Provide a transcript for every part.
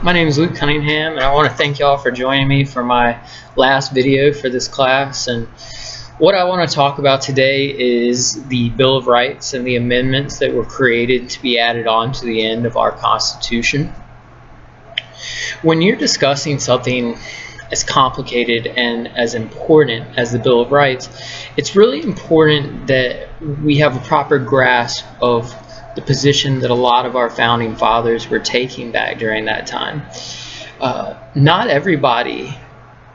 My name is Luke Cunningham, and I want to thank y'all for joining me for my last video for this class. And what I want to talk about today is the Bill of Rights and the amendments that were created to be added on to the end of our Constitution. When you're discussing something as complicated and as important as the Bill of Rights, it's really important that we have a proper grasp of the position that a lot of our founding fathers were taking back during that time. Not everybody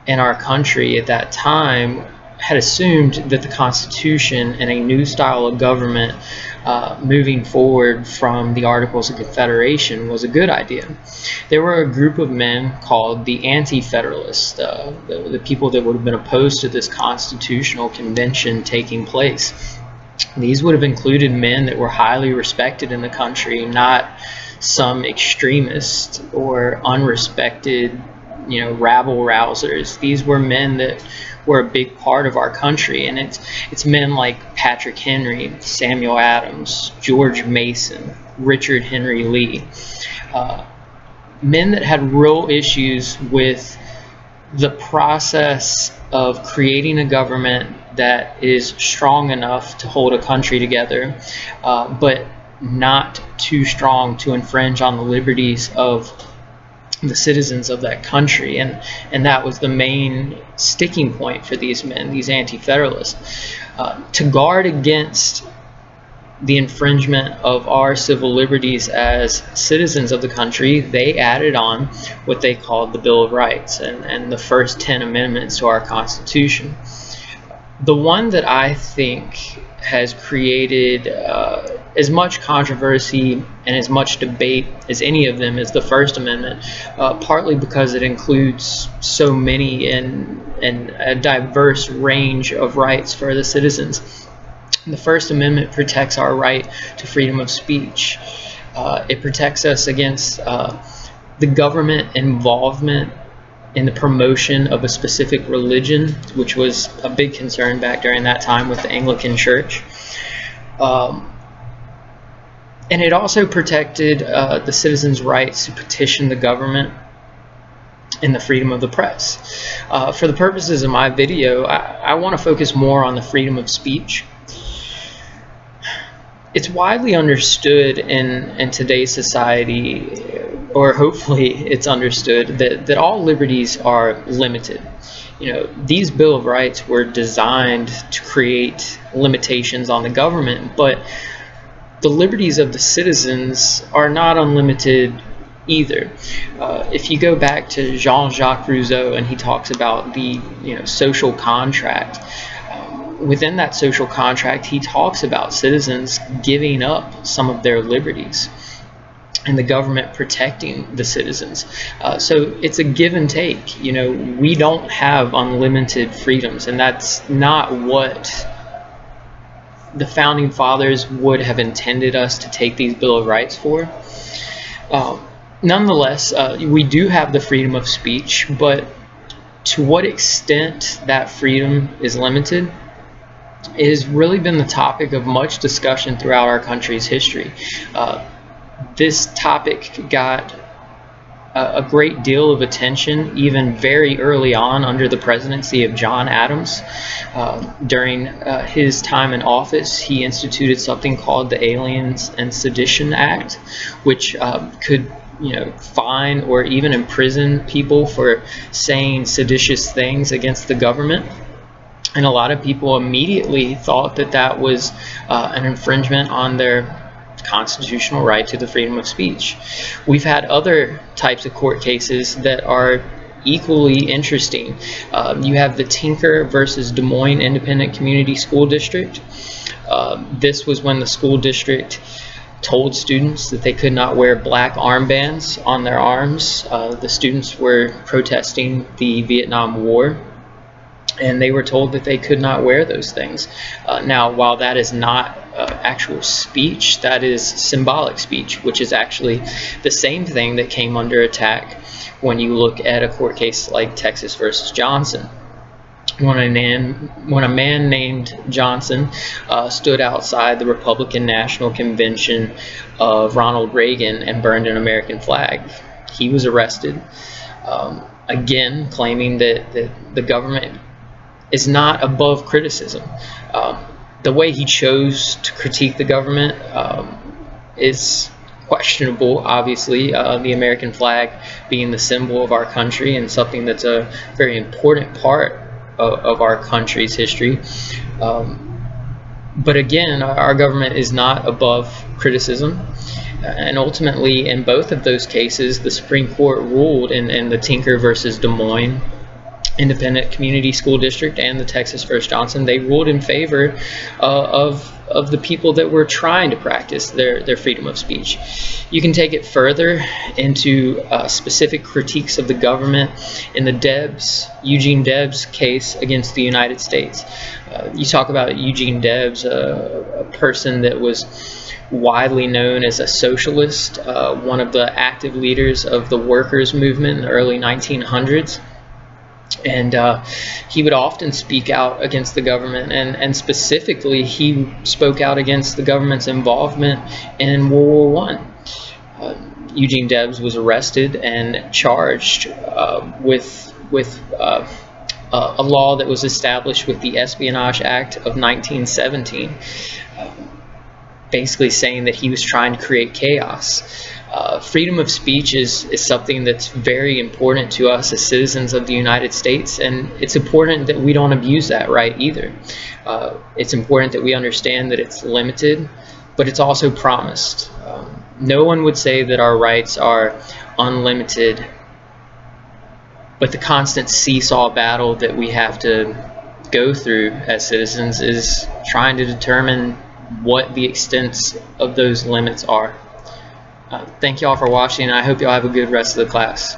in our country at that time had assumed that the Constitution and a new style of government moving forward from the Articles of Confederation was a good idea. There were a group of men called the Anti-Federalists, the people that would have been opposed to this constitutional convention taking place. These would have included men that were highly respected in the country, not some extremists or unrespected, rabble rousers. These were men that were a big part of our country, and it's men like Patrick Henry, Samuel Adams, George Mason, Richard Henry Lee, men that had real issues with the process of creating a government that is strong enough to hold a country together, but not too strong to infringe on the liberties of the citizens of that country. And that was the main sticking point for these men, these Anti-Federalists. To guard against the infringement of our civil liberties as citizens of the country, they added on what they called the Bill of Rights and the first 10 amendments to our Constitution. The one that I think has created as much controversy and as much debate as any of them is the First Amendment, partly because it includes so many and a diverse range of rights for the citizens. The First Amendment protects our right to freedom of speech. It protects us against the government involvement in the promotion of a specific religion, which was a big concern back during that time with the Anglican Church. And it also protected the citizens' rights to petition the government and the freedom of the press. For the purposes of my video, I want to focus more on the freedom of speech. It's widely understood in today's society, or hopefully it's understood, that all liberties are limited. These Bill of Rights were designed to create limitations on the government, but the liberties of the citizens are not unlimited either. If you go back to Jean-Jacques Rousseau and he talks about the social contract, within that social contract he talks about citizens giving up some of their liberties and the government protecting the citizens. So it's a give and take. We don't have unlimited freedoms, and that's not what the founding fathers would have intended us to take these Bill of Rights for. Nonetheless, we do have the freedom of speech, but to what extent that freedom is limited has really been the topic of much discussion throughout our country's history. This topic got a great deal of attention even very early on under the presidency of John Adams. During his time in office, he instituted something called the Aliens and Sedition Act, which could fine or even imprison people for saying seditious things against the government. And a lot of people immediately thought that that was an infringement on their constitutional right to the freedom of speech. We've had other types of court cases that are equally interesting. You have the Tinker versus Des Moines Independent Community School District. This was when the school district told students that they could not wear black armbands on their arms. The students were protesting the Vietnam War, and they were told that they could not wear those things. Now, while that is not actual speech, that is symbolic speech, which is actually the same thing that came under attack when you look at a court case like Texas versus Johnson. When a man named Johnson stood outside the Republican National Convention of Ronald Reagan and burned an American flag. he was arrested, again claiming that the government is not above criticism. The way he chose to critique the government is questionable, obviously, the American flag being the symbol of our country and something that's a very important part of our country's history. But again, our government is not above criticism. And ultimately, in both of those cases, the Supreme Court ruled in the Tinker versus Des Moines Independent Community School District and the Texas versus Johnson, they ruled in favor of the people that were trying to practice their freedom of speech. You can take it further into specific critiques of the government in the Eugene Debs case against the United States. You talk about Eugene Debs, a person that was widely known as a socialist, one of the active leaders of the workers' movement in the early 1900s. And he would often speak out against the government, and specifically he spoke out against the government's involvement in World War I. Eugene Debs was arrested and charged with a law that was established with the Espionage Act of 1917, basically saying that he was trying to create chaos. Freedom of speech is something that's very important to us as citizens of the United States, and it's important that we don't abuse that right either. It's important that we understand that it's limited, but it's also promised. No one would say that our rights are unlimited, but the constant seesaw battle that we have to go through as citizens is trying to determine what the extents of those limits are. Thank you all for watching, and I hope you all have a good rest of the class.